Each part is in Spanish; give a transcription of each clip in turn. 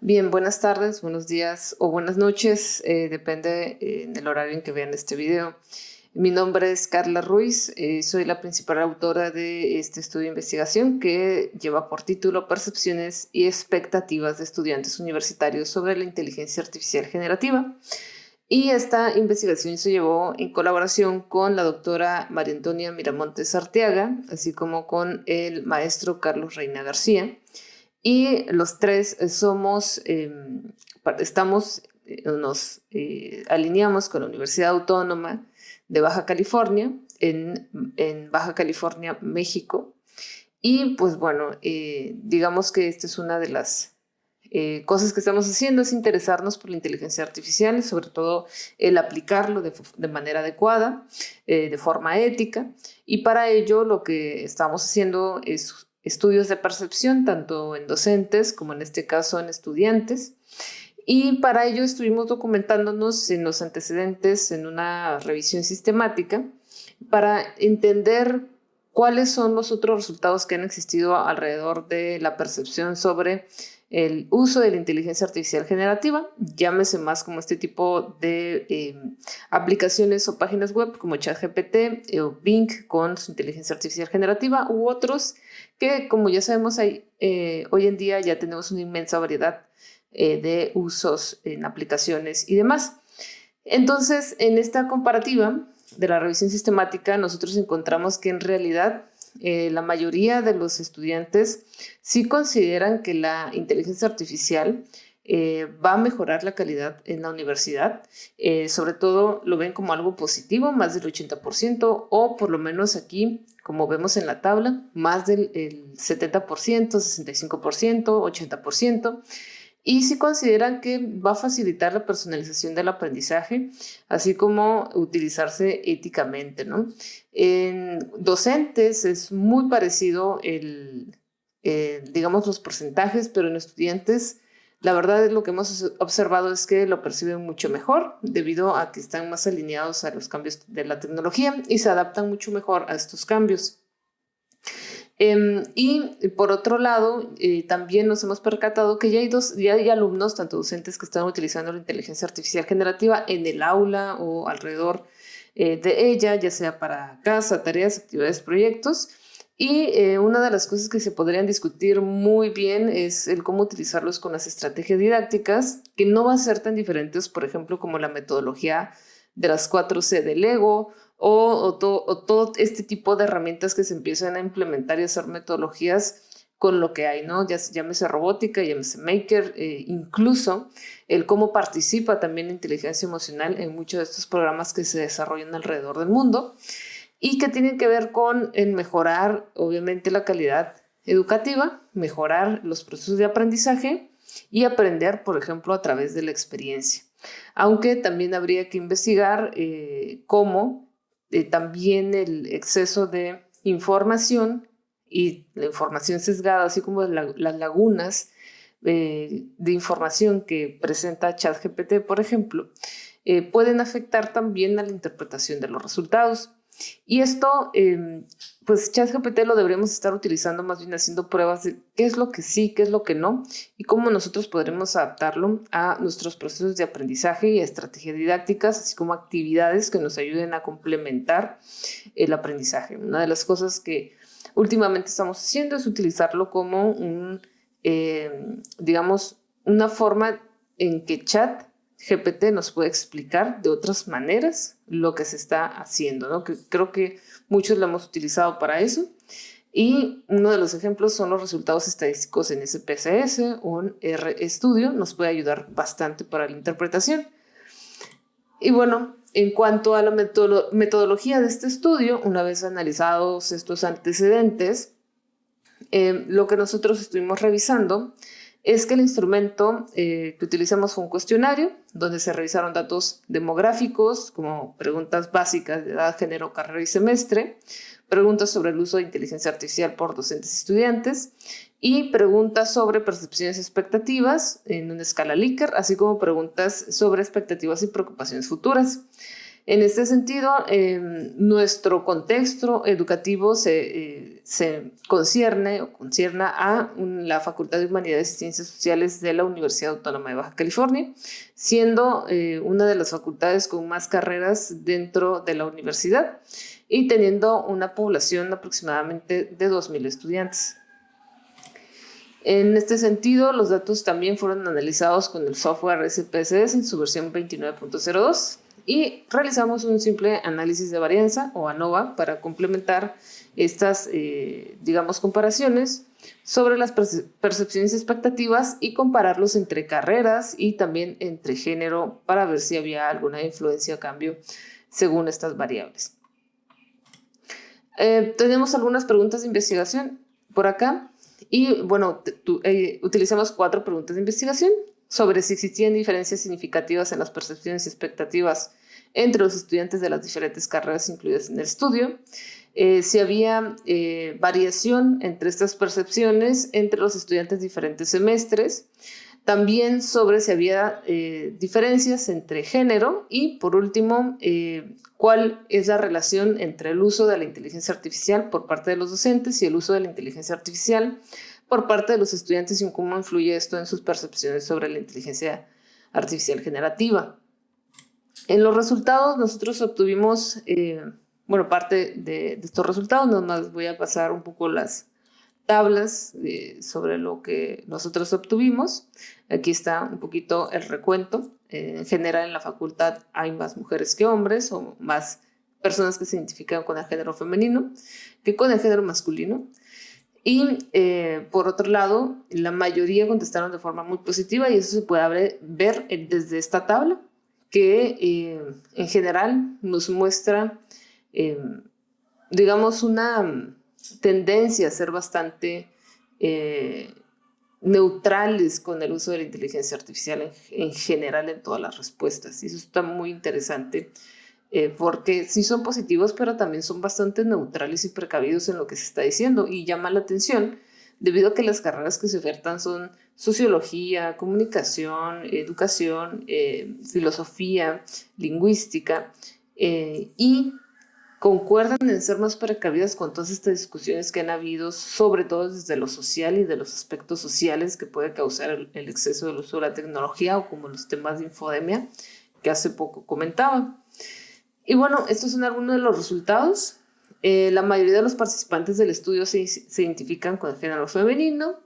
Bien, buenas tardes, buenos días o buenas noches, depende del horario en que vean este video. Mi nombre es Carla Ruiz, soy la principal autora de este estudio de investigación que lleva por título Percepciones y expectativas de estudiantes universitarios sobre la inteligencia artificial generativa. Y esta investigación se llevó en colaboración con la doctora María Antonia Miramontes Arteaga, así como con el maestro Carlos Reina García. Y los tres nos alineamos con la Universidad Autónoma de Baja California, en Baja California, México. Y pues bueno, digamos que esta es una de las cosas que estamos haciendo, es interesarnos por la inteligencia artificial, sobre todo el aplicarlo de manera adecuada, de forma ética. Y para ello lo que estamos haciendo es estudios de percepción, tanto en docentes como en este caso en estudiantes. Y para ello estuvimos documentándonos en los antecedentes en una revisión sistemática para entender cuáles son los otros resultados que han existido alrededor de la percepción sobre el uso de la inteligencia artificial generativa, llámese más como este tipo de aplicaciones o páginas web como ChatGPT o Bing con su inteligencia artificial generativa u otros que, como ya sabemos, hoy en día ya tenemos una inmensa variedad de usos en aplicaciones y demás. Entonces, en esta comparativa de la revisión sistemática, nosotros encontramos que en realidad la mayoría de los estudiantes sí consideran que la inteligencia artificial va a mejorar la calidad en la universidad. Sobre todo lo ven como algo positivo, más del 80%, o por lo menos aquí, como vemos en la tabla, más del 70%, 65%, 80%. Y sí consideran que va a facilitar la personalización del aprendizaje, así como utilizarse éticamente, ¿no? En docentes es muy parecido digamos, los porcentajes, pero en estudiantes, la verdad es lo que hemos observado es que lo perciben mucho mejor, debido a que están más alineados a los cambios de la tecnología y se adaptan mucho mejor a estos cambios. Y por otro lado, también nos hemos percatado que ya hay alumnos, tanto docentes, que están utilizando la inteligencia artificial generativa en el aula o alrededor de ella, ya sea para casa, tareas, actividades, proyectos. Y una de las cosas que se podrían discutir muy bien es el cómo utilizarlos con las estrategias didácticas, que no va a ser tan diferentes, por ejemplo, como la metodología de las 4C de Lego o todo este tipo de herramientas que se empiezan a implementar y hacer metodologías con lo que hay, ¿no? Llámese robótica, llámese maker, incluso el cómo participa también la inteligencia emocional en muchos de estos programas que se desarrollan alrededor del mundo y que tienen que ver con el mejorar, obviamente, la calidad educativa, mejorar los procesos de aprendizaje y aprender, por ejemplo, a través de la experiencia. Aunque también habría que investigar cómo también el exceso de información y la información sesgada, así como las lagunas de información que presenta ChatGPT, por ejemplo, pueden afectar también a la interpretación de los resultados. Y esto, pues ChatGPT lo deberíamos estar utilizando más bien haciendo pruebas de qué es lo que sí, qué es lo que no, y cómo nosotros podremos adaptarlo a nuestros procesos de aprendizaje y estrategias didácticas, así como actividades que nos ayuden a complementar el aprendizaje. Una de las cosas que últimamente estamos haciendo es utilizarlo como digamos, una forma en que ChatGPT nos puede explicar de otras maneras lo que se está haciendo, ¿no? Creo que muchos lo hemos utilizado para eso. Y uno de los ejemplos son los resultados estadísticos en SPSS o en RStudio, nos puede ayudar bastante para la interpretación. Y bueno, en cuanto a la metodología de este estudio, una vez analizados estos antecedentes, lo que nosotros estuvimos revisando es que el instrumento que utilizamos fue un cuestionario donde se revisaron datos demográficos como preguntas básicas de edad, género, carrera y semestre, preguntas sobre el uso de inteligencia artificial por docentes y estudiantes y preguntas sobre percepciones y expectativas en una escala Likert, así como preguntas sobre expectativas y preocupaciones futuras. En este sentido, nuestro contexto educativo se concierne a la Facultad de Humanidades y Ciencias Sociales de la Universidad Autónoma de Baja California, siendo una de las facultades con más carreras dentro de la universidad y teniendo una población aproximadamente de 2,000 estudiantes. En este sentido, los datos también fueron analizados con el software SPSS en su versión 29.02 y realizamos un simple análisis de varianza o ANOVA para complementar estas, comparaciones sobre las percepciones y expectativas y compararlos entre carreras y también entre género para ver si había alguna influencia o cambio según estas variables. Tenemos algunas preguntas de investigación por acá. Y bueno, utilizamos 4 preguntas de investigación sobre si existían diferencias significativas en las percepciones y expectativas entre los estudiantes de las diferentes carreras incluidas en el estudio, si había variación entre estas percepciones entre los estudiantes de diferentes semestres, también sobre si había diferencias entre género y, por último, cuál es la relación entre el uso de la inteligencia artificial por parte de los docentes y el uso de la inteligencia artificial por parte de los estudiantes y cómo influye esto en sus percepciones sobre la inteligencia artificial generativa. En los resultados nosotros obtuvimos, parte de estos resultados, nomás voy a pasar un poco las tablas sobre lo que nosotros obtuvimos. Aquí está un poquito el recuento. En general en la facultad hay más mujeres que hombres o más personas que se identifican con el género femenino que con el género masculino. Y por otro lado, la mayoría contestaron de forma muy positiva y eso se puede ver desde esta tabla que en general nos muestra, una tendencia a ser bastante neutrales con el uso de la inteligencia artificial en general en todas las respuestas. Y eso está muy interesante porque sí son positivos, pero también son bastante neutrales y precavidos en lo que se está diciendo. Y llama la atención debido a que las carreras que se ofertan son sociología, comunicación, educación, filosofía, lingüística y concuerdan en ser más precavidas con todas estas discusiones que han habido, sobre todo desde lo social y de los aspectos sociales que puede causar el exceso del uso de la tecnología o como los temas de infodemia que hace poco comentaba. Y bueno, estos son algunos de los resultados. La mayoría de los participantes del estudio se identifican con el género femenino.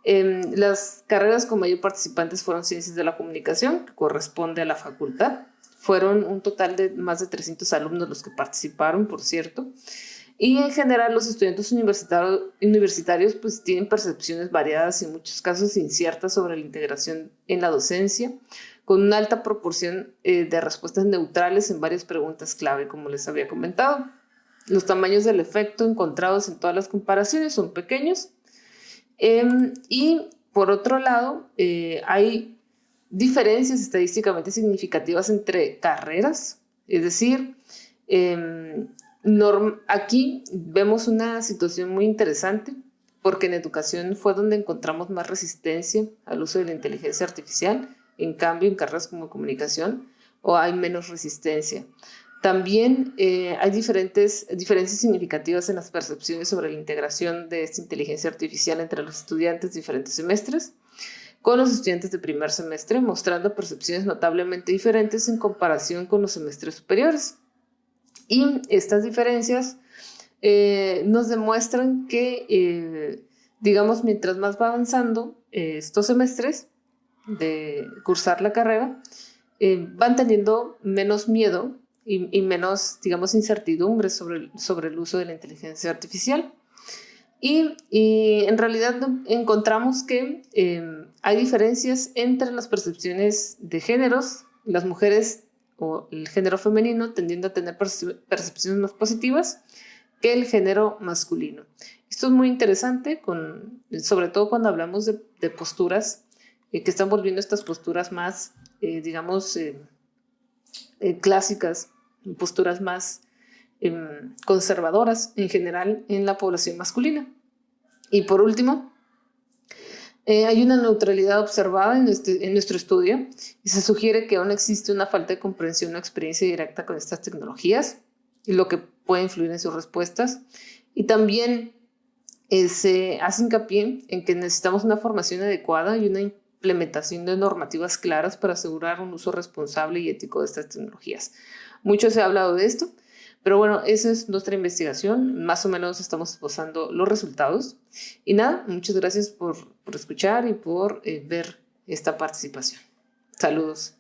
Las carreras con mayor participantes fueron Ciencias de la Comunicación, que corresponde a la facultad. Fueron un total de más de 300 alumnos los que participaron, por cierto. Y en general los estudiantes universitarios pues tienen percepciones variadas y en muchos casos inciertas sobre la integración en la docencia, con una alta proporción de respuestas neutrales en varias preguntas clave, como les había comentado. Los tamaños del efecto encontrados en todas las comparaciones son pequeños. Y por otro lado, hay diferencias estadísticamente significativas entre carreras, es decir, aquí vemos una situación muy interesante porque en educación fue donde encontramos más resistencia al uso de la inteligencia artificial, en cambio en carreras como comunicación hay menos resistencia. También hay diferencias significativas en las percepciones sobre la integración de esta inteligencia artificial entre los estudiantes de diferentes semestres, con los estudiantes de primer semestre, mostrando percepciones notablemente diferentes en comparación con los semestres superiores. Y estas diferencias nos demuestran que, mientras más va avanzando estos semestres de cursar la carrera, van teniendo menos miedo y menos, incertidumbre sobre el uso de la inteligencia artificial. Y en realidad encontramos que hay diferencias entre las percepciones de géneros, las mujeres o el género femenino tendiendo a tener percepciones más positivas que el género masculino. Esto es muy interesante, sobre todo cuando hablamos de posturas que están volviendo estas posturas más, clásicas, posturas más conservadoras en general en la población masculina. Y por último, Hay una neutralidad observada en nuestro estudio y se sugiere que aún existe una falta de comprensión o experiencia directa con estas tecnologías y lo que puede influir en sus respuestas. Y también se hace hincapié en que necesitamos una formación adecuada y una implementación de normativas claras para asegurar un uso responsable y ético de estas tecnologías. Mucho se ha hablado de esto, pero bueno, esa es nuestra investigación. Más o menos estamos esbozando los resultados. Y nada, muchas gracias por escuchar y por ver esta participación. Saludos.